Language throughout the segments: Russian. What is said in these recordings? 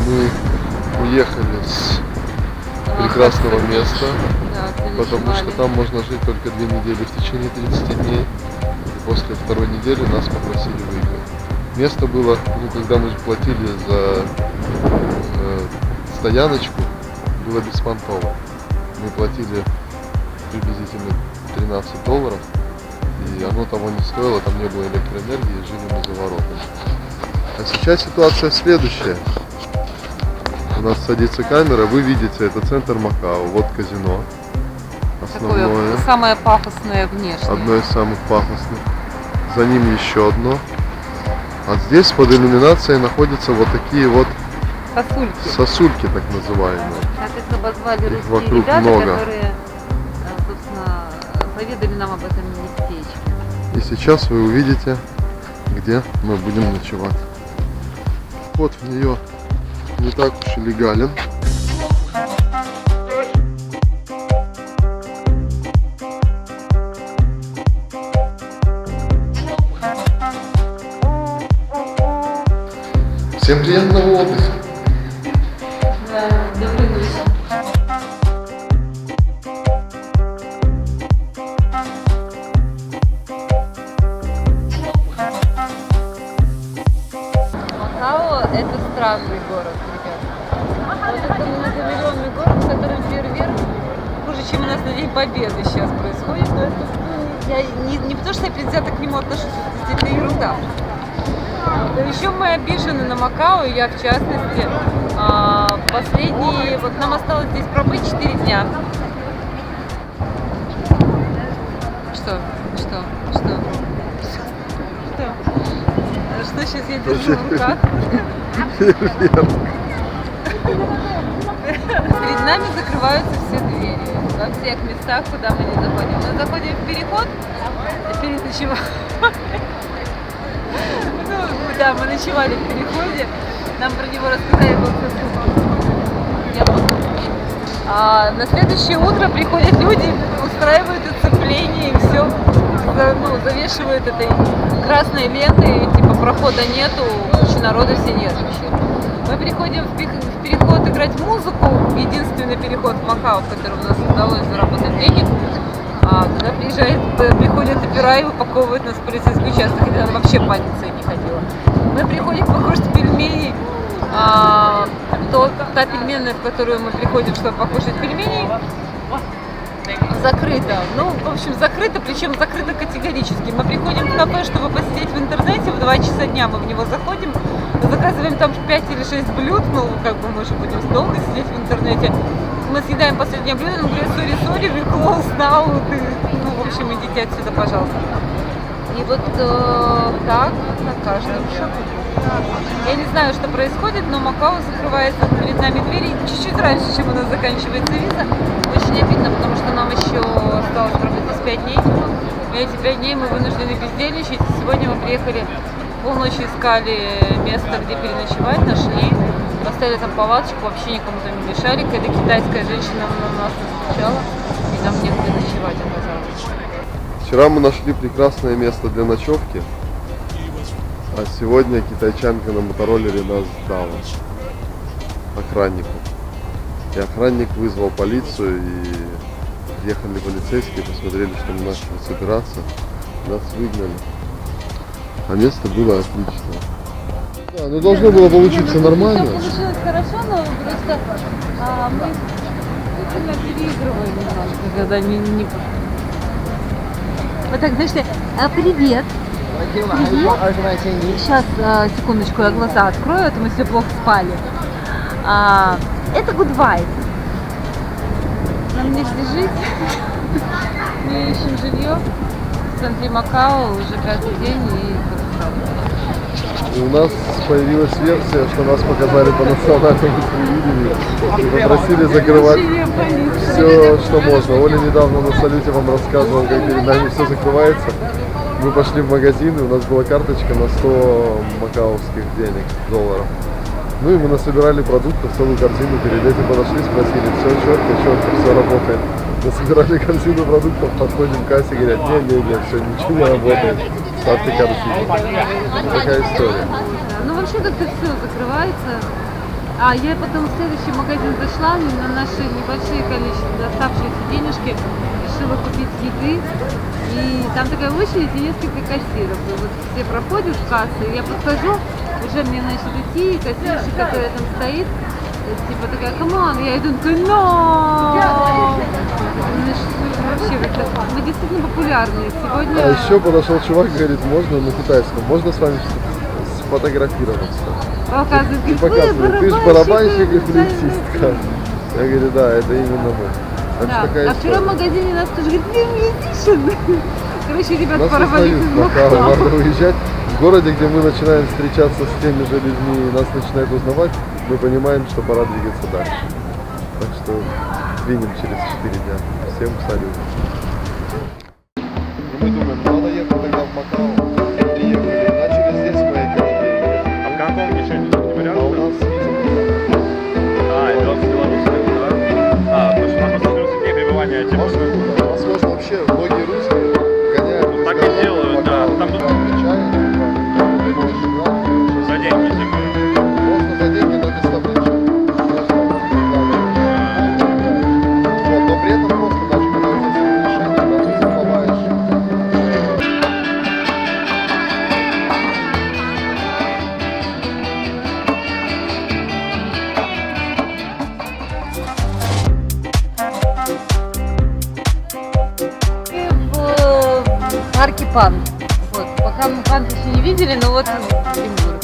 Мы уехали с прекрасного места, потому что там можно жить только 2 недели в течение 30 дней. И после второй недели нас попросили выехать. Место было, когда мы платили за стояночку, было беспонтово. Мы платили приблизительно $13, и оно того не стоило, там не было электроэнергии, жили мы за воротами. А сейчас ситуация следующая. У нас садится камера, вы видите, это центр Макао, вот казино. Основное. Такое самое пафосное внешне. Одно из самых пафосных. За ним еще одно. А здесь под иллюминацией находятся вот такие вот сосульки так называемые. Так их обозвали Их русские вокруг ребята, много. которые, собственно, поведали нам об этом местечке. И сейчас вы увидите, где мы будем ночевать. Вход в нее не так уж и легален. Всем приятного отдыха! Да, доброй ночи. Макао — это странный город, ребята. Вот это многомиллионный город, в котором фейерверк хуже, чем у нас на День Победы сейчас происходит. Но это, я не потому, что я предвзято к нему отношусь, это действительно ерунда. Еще мы обижены на Макао, и я в частности. Последние, вот нам осталось здесь пробыть 4 дня. Что? Что сейчас я держу в руках? Перед нами закрываются все двери во всех местах, куда мы не заходим. Мы заходим в переход, переночевали. Да, мы ночевали в переходе, нам про него рассказали А на следующее утро приходят люди, устраивают оцепление и все, завешивают этой красной лентой, типа прохода нету, кучи народа, все нервничают. Мы приходим в переход играть музыку, единственный переход в Макао, в котором у нас удалось заработать денег. Туда приходят опера и выпаковывают нас в полицейский участок, хотя там вообще полиция не ходила. Мы приходим покушать пельмени, та пельменная, в которую мы приходим, чтобы покушать пельмени, закрыто. В общем, закрыто, причем закрыто категорически. Мы приходим в кафе, чтобы посидеть в интернете, в 2 часа дня мы в него заходим, заказываем там 5 или 6 блюд, мы же будем долго сидеть в интернете. Мы съедаем последнее блюдо, он говорит, сори, we close now, в общем, идите отсюда, пожалуйста. И вот так на каждом шагу. Я не знаю, что происходит, но Макао закрывается перед нами двери чуть-чуть раньше, чем у нас заканчивается виза. Очень обидно, потому что нам еще осталось пробыть здесь 5 дней. И эти 5 дней мы вынуждены бездельничать. Сегодня мы приехали, полночи искали место, где переночевать, нашли. Поставили там палаточку, вообще никому там не мешали. Какая-то китайская женщина нас встречала, и нам негде ночевать оказалось. Вчера мы нашли прекрасное место для ночевки, а сегодня китайчанка на мотороллере нас сдала охраннику. И охранник вызвал полицию, и приехали полицейские, посмотрели, что мы начали собираться, нас выгнали. А место было отличное. Да, должно было получиться нормально. Все получилось хорошо, но просто мы действительно переигрываем немножко, когда не... Вот так, знаешь, привет. Сейчас, секундочку, я глаза открою, а то мы все плохо спали. Это good vibe. Нам негде жить. Мы ищем жилье в центре Макао уже 5-й день и И у нас появилась версия, что нас показали по национальному телевидению и попросили закрывать все, что можно. Оля недавно на салюте вам рассказывала, как перед нами все закрывается. Мы пошли в магазин, и у нас была карточка на 100 макаовских денег, долларов. Ну и мы насобирали продуктов, целую корзину, перед этим подошли, спросили, все четко, все работает. Насобирали корзину продуктов, подходим к кассе, говорят, не, все, ничего не работает. Ставьте корзину. Такая история. Ну вообще как-то все закрывается. А я потом в следующий магазин зашла, на наши небольшие количества оставшиеся денежки решила купить еды. И там такая очередь и несколько кассиров. И вот все проходят в кассу, и я подхожу, уже мне начали идти, и кассирша, которая там стоит, типа такая, камон, я иду, такая, но вообще мы действительно популярны. Сегодня... А еще подошел чувак, говорит, можно на китайском, можно с вами сфотографироваться? Показывает, И показывает, ты же барабанщик и флейтистка. Я говорю, да, это именно мы. Да. Такая А вчера в магазине нас тоже говорит, вы musician. Короче, ребят, нас пора валить узнают, из пока Москвы. надо уезжать. В городе, где мы начинаем встречаться с теми же людьми и нас начинают узнавать, мы понимаем, что пора двигаться дальше. Так что двинем через 4 дня. Всем салют. И мы думаем, надо ехать тогда в Макао. Приехали, начали здесь мои каждый. А в Гонконге еще не вариант? А у нас виза. А, и 20 белорусских, да? А, то есть у нас просто плюс дней пребывания типа. Возможно, вообще многие русские гоняют. Ну, так и делают, да. Там тут за деньги, типа. Можно за деньги, но без табличек. Вот, но при этом просто даже когда у тебя есть решение, да, ты забываешь. В парке Пан. Вот, пока мы Пан еще не видели, но вот Оренбург.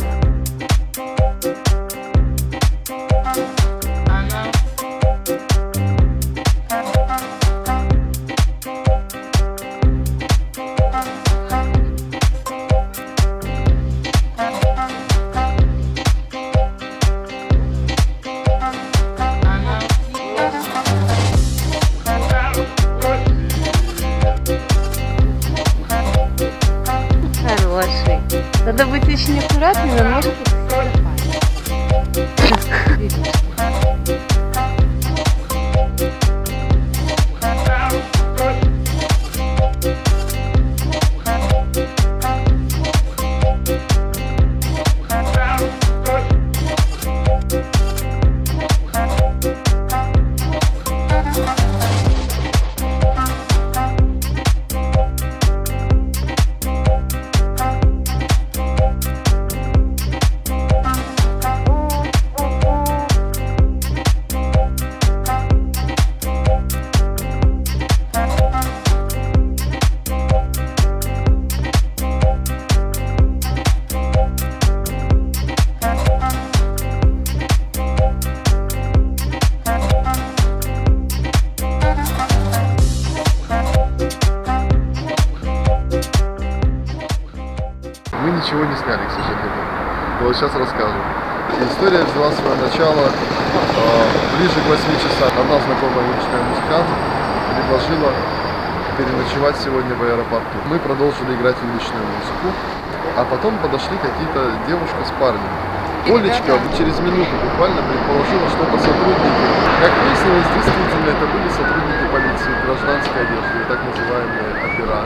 Хороший. Надо быть очень аккуратным, но может Мы ничего не сняли, к сожалению. Но вот сейчас расскажем. История взяла свое начало ближе к 8 часам. Одна знакомая уличная музыкант предложила переночевать сегодня в аэропорту. Мы продолжили играть уличную музыку, а потом подошли какие-то девушка с парнем. Олечка через минуту буквально предположила, что это сотрудники. Как выяснилось, действительно, это были сотрудники полиции в гражданской одежде, так называемые опера.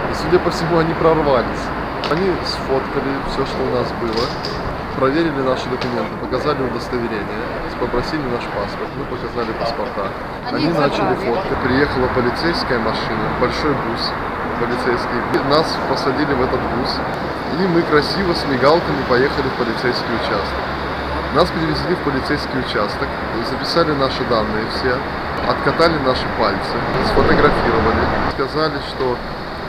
И, судя по всему, они прорвались. Они сфоткали все, что у нас было, проверили наши документы, показали удостоверение, попросили наш паспорт, мы показали паспорта. Они начали фоткать. Приехала полицейская машина, большой бус полицейский. Нас посадили в этот бус, и мы красиво с мигалками поехали в полицейский участок. Нас перевезли в полицейский участок, записали наши данные все, откатали наши пальцы, сфотографировали, сказали, что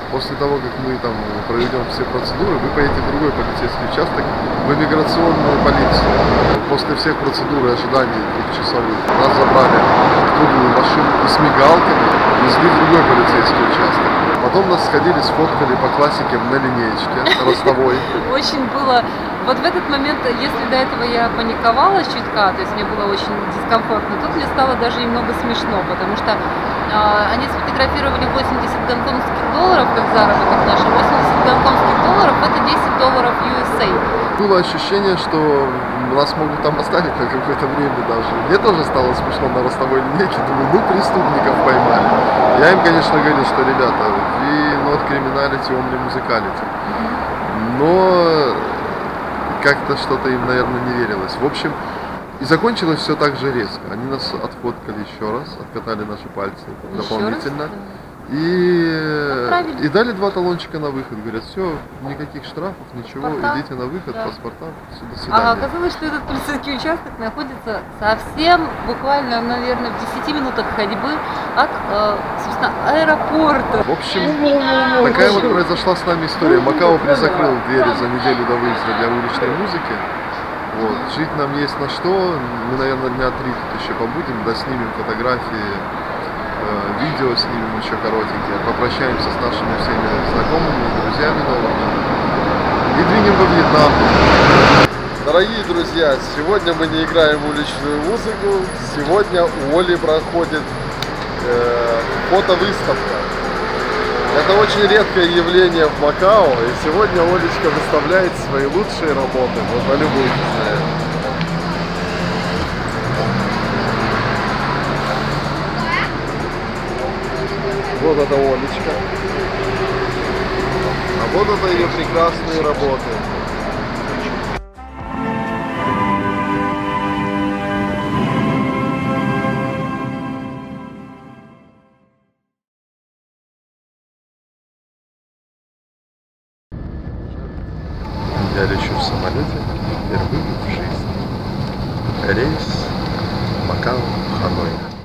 после того, как мы там проведем все процедуры, вы поедете в другой полицейский участок, в иммиграционную полицию. После всех процедур и ожиданий 2-часовых нас забрали в другую машину и с мигалками везли в другой полицейский участок. Потом нас сходили, сфоткали по классике на линеечке ростовой. очень было... Вот в этот момент, если до этого я паниковала чутка, то есть мне было очень дискомфортно, тут мне стало даже немного смешно, потому что они сфотографировали 80 гонконгских долларов, как заработок наш, 80 гонконгских долларов это 10 долларов USA. Было ощущение, что нас могут там оставить на какое-то время даже. Мне тоже стало смешно на ростовой линейке, думаю, ну преступников поймали. Я им, конечно, говорил, что, ребята, вы not criminality, only musicality. Но как-то что-то им, наверное, не верилось. В общем, И закончилось все так же резко. Они нас отфоткали еще раз, откатали наши пальцы дополнительно. И дали 2 талончика на выход. Говорят, все, никаких штрафов, ничего, Паспорта. идите на выход, Да. паспорта, все, до А свидания. оказалось, что этот полицейский участок находится совсем, буквально, наверное, в 10 минутах ходьбы от, собственно, аэропорта. В общем, такая вот произошла с нами история. Макао призакрыл двери за неделю до выезда для уличной музыки. Вот. Жить нам есть на что. Мы, наверное, дня 3 тут еще побудем, доснимем фотографии, видео снимем еще коротенькие, попрощаемся с нашими всеми знакомыми, друзьями новыми и двинем во Вьетнам. Дорогие друзья, сегодня мы не играем уличную музыку, сегодня у Оли проходит фотовыставка. Это очень редкое явление в Макао, и сегодня Олечка выставляет свои лучшие работы. Вот полюбуйтесь на это. Вот это Олечка. А вот это ее прекрасные работы. Я лечу в самолете впервые в жизни. Рейс Макао, Ханой.